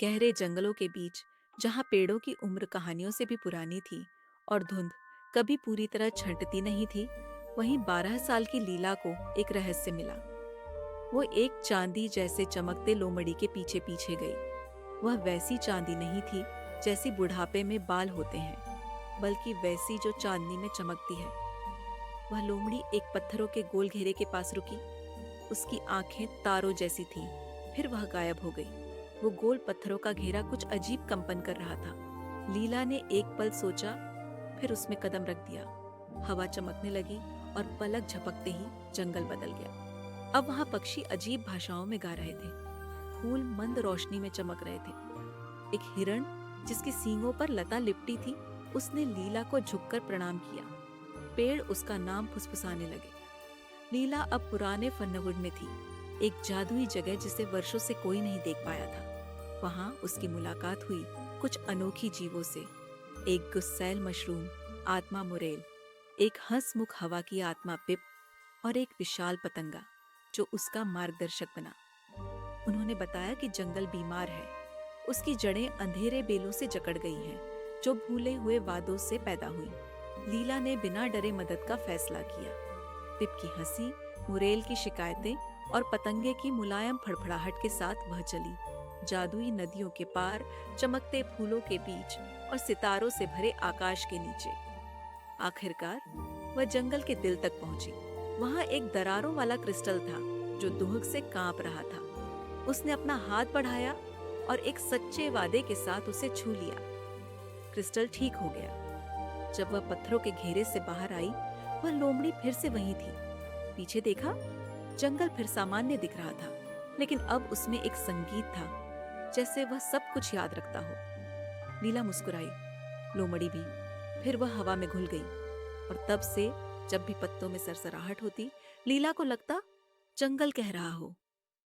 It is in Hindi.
गहरे जंगलों के बीच, जहाँ पेड़ों की उम्र कहानियों से भी पुरानी थी और धुंध कभी पूरी तरह छंटती नहीं थी, वहीं 12 साल की लीला को एक रहस्य मिला। वो एक चांदी जैसे चमकते लोमड़ी के पीछे पीछे गई। वह वैसी चांदी नहीं थी जैसी बुढ़ापे में बाल होते हैं, बल्कि वैसी जो चांदनी में चमकती है। वह लोमड़ी एक पत्थरों के गोल घेरे के पास रुकी। उसकी आंखें तारों जैसी थीं। फिर वह गायब हो गई। वो गोल पत्थरों का घेरा कुछ अजीब कंपन कर रहा था। लीला ने एक पल सोचा, फिर उसमें कदम रख दिया। हवा चमकने लगी और पलक झपकते ही जंगल बदल गया। अब वहां पक्षी अजीब भाषाओं में गा रहे थे। फूल मंद रोशनी में चमक रहे थे। एक हिरण जिसकी सींगों पर लता लिपटी थी, उसने लीला को झुककर प्रणाम किया। पेड़ उसका नाम फुसफुसाने लगे। लीला अब पुराने फन्नवुड में थी, एक जादुई जगह जिसे वर्षों से कोई नहीं देख पाया था। वहां उसकी मुलाकात हुई कुछ अनोखी जीवों से। एक गुस्सैल मशरूम, आत्मा मुरेल, एक हंसमुख हवा की आत्मा पिप, और एक विशाल पतंगा जो उसका मार्गदर्शक बना। उन्होंने बताया कि जंगल बीमार है। उसकी जड़ें अंधेरे बेलों से जकड़ गई हैं, जो भूले हुए वादों से पैदा हुई। लीला ने बिना डरे मदद का फैसला किया। पिप की हंसी, मुरेल की शिकायतें और पतंगे की मुलायम फड़फड़ाहट के साथ वह चली, जादुई नदियों के पार, चमकते फूलों के बीच और सितारों से भरे आकाश के नीचे। आखिरकार वह जंगल के दिल तक पहुंची। वहां एक दरारों वाला क्रिस्टल था जो दुहक से कांप रहा था। उसने अपना हाथ बढ़ाया और एक सच्चे वादे के साथ उसे छू लिया। क्रिस्टल ठीक हो गया। जब वह पत्थरों के घेरे से बाहर आई, वह लोमड़ी फिर से वहीं थी। पीछे देखा, जंगल फिर सामान्य दिख रहा था, लेकिन अब उसमें एक संगीत था, जैसे वह सब कुछ याद रखता हो। लीला मुस्कुराई, लोमड़ी भी। फिर वह हवा में घुल गई और तब से जब भी पत्तों में सरसराहट होती, लीला को लगता जंगल कह रहा हो,